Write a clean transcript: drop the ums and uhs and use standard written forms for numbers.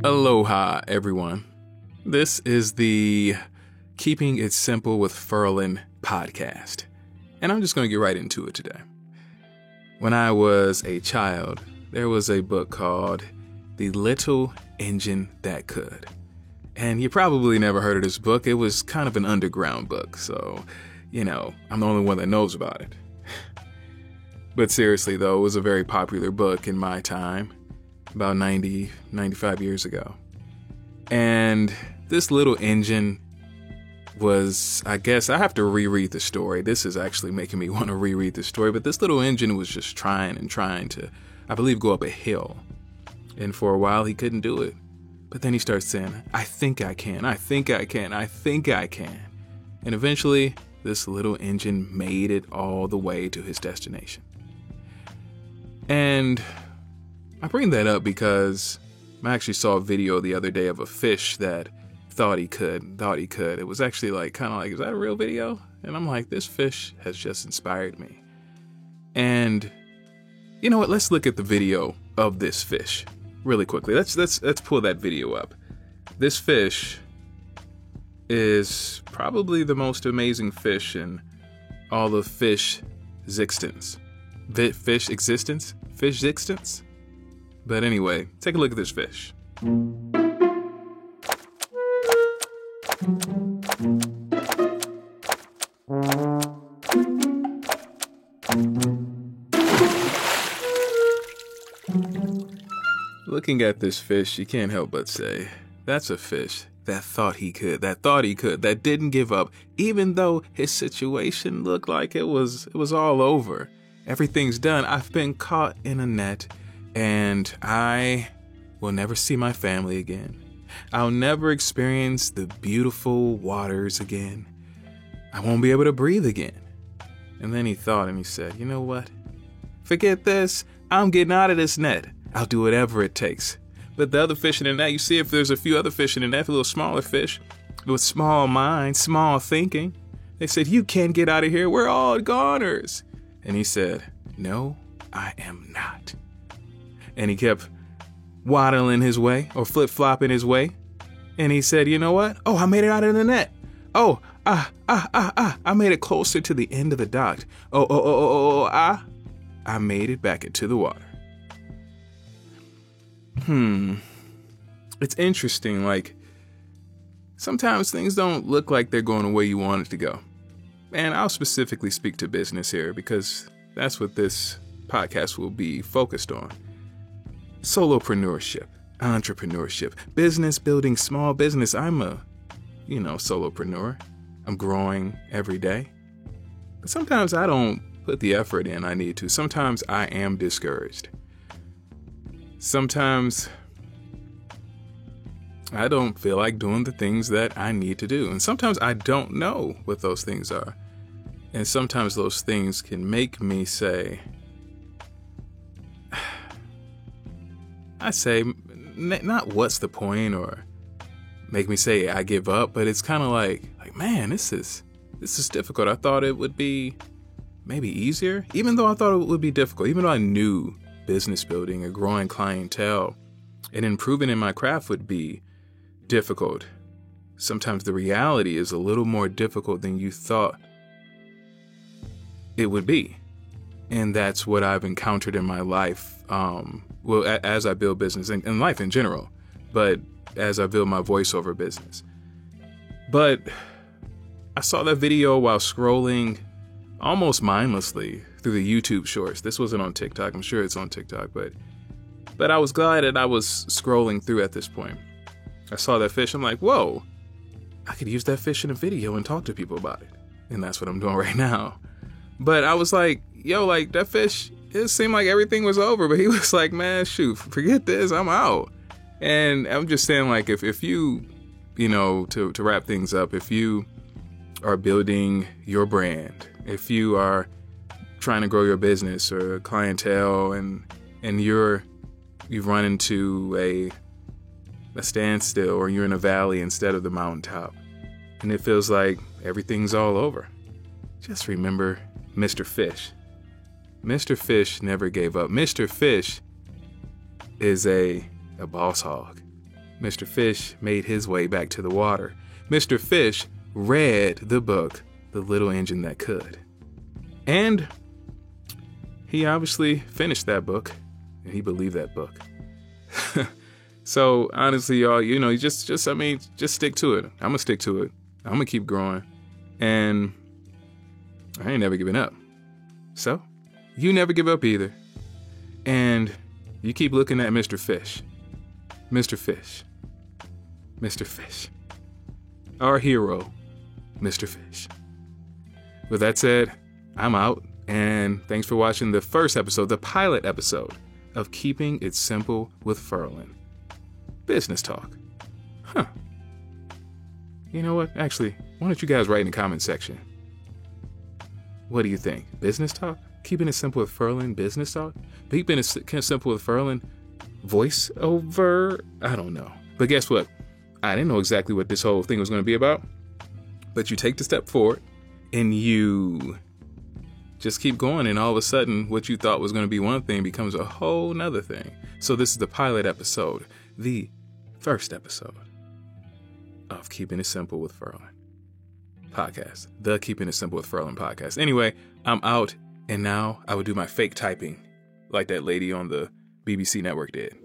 Aloha, everyone. This is the Keeping It Simple with Ferlin podcast, and I'm just going to get right into it today. When I was a child, there was a book called The Little Engine That Could, and you probably never heard of this book. It was kind of an underground book, so, I'm the only one that knows about it. But seriously, though, it was a very popular book in my time. About 95 years ago. And this little engine was, I guess, I have to reread the story. This is actually making me want to reread the story. But this little engine was just trying to, I believe, go up a hill. And for a while, he couldn't do it. But then he starts saying, I think I can. I think I can. I think I can. And eventually, this little engine made it all the way to his destination. And I bring that up because I actually saw a video the other day of a fish that thought he could. It was actually kind of like, is that a real video? And I'm like, this fish has just inspired me. And you know what? Let's look at the video of this fish really quickly. Let's pull that video up. This fish is probably the most amazing fish in all of fish existence. Fish existence? But anyway, take a look at this fish. Looking at this fish, you can't help but say, that's a fish that thought he could, that didn't give up, even though his situation looked like it was all over. Everything's done. I've been caught in a net. And I will never see my family again. I'll never experience the beautiful waters again. I won't be able to breathe again. And then he thought and he said, you know what? Forget this. I'm getting out of this net. I'll do whatever it takes. But the other fish in the net, you see if there's a few other fish in the net, a little smaller fish with small minds, small thinking. They said, you can't get out of here. We're all goners. And he said, no, I am not. And he kept waddling his way or flip-flopping his way. And he said, you know what? Oh, I made it out of the net. Oh, I made it closer to the end of the dock. I made it back into the water. It's interesting. Sometimes things don't look like they're going the way you want it to go. And I'll specifically speak to business here because that's what this podcast will be focused on. Solopreneurship, entrepreneurship, business building, small business. I'm a, solopreneur. I'm growing every day. But sometimes I don't put the effort in I need to. Sometimes I am discouraged. Sometimes I don't feel like doing the things that I need to do. And sometimes I don't know what those things are. And sometimes those things can make me say, not what's the point or make me say I give up, but it's kind of like, man, this is difficult. I thought it would be maybe easier, even though I thought it would be difficult, even though I knew business building, a growing clientele, and improving in my craft would be difficult. Sometimes the reality is a little more difficult than you thought it would be. And that's what I've encountered in my life. As I build business and life in general, but as I build my voiceover business. But I saw that video while scrolling almost mindlessly through the YouTube shorts. This wasn't on TikTok. I'm sure it's on TikTok, but I was glad that I was scrolling through at this point. I saw that fish. I'm like, whoa, I could use that fish in a video and talk to people about it. And that's what I'm doing right now. But I was like, that fish, it seemed like everything was over, but he was like, man, shoot, forget this, I'm out. And I'm just saying, if you, to wrap things up, if you are building your brand, if you are trying to grow your business or clientele and you've run into a standstill or you're in a valley instead of the mountaintop and it feels like everything's all over, just remember Mr. Fish. Mr. Fish never gave up. Mr. Fish is a boss hog. Mr. Fish made his way back to the water. Mr. Fish read the book, The Little Engine That Could. And he obviously finished that book, and he believed that book. So honestly, y'all, just stick to it. I'm going to stick to it. I'm going to keep growing. And I ain't never giving up. So you never give up either. And you keep looking at Mr. Fish. Mr. Fish. Mr. Fish. Our hero, Mr. Fish. With that said, I'm out. And thanks for watching the first episode, the pilot episode of Keeping It Simple with Ferlin. Business talk. Huh. You know what? Actually, why don't you guys write in the comment section? What do you think? Business talk? Keeping it simple with Ferlin, business talk? Keeping it simple with Ferlin, voiceover? I don't know. But guess what? I didn't know exactly what this whole thing was going to be about. But you take the step forward and you just keep going. And all of a sudden, what you thought was going to be one thing becomes a whole nother thing. So this is the pilot episode, the first episode of Keeping It Simple with Ferlin podcast, the Keeping It Simple with Ferlin podcast. Anyway, I'm out, and now I will do my fake typing like that lady on the BBC network did.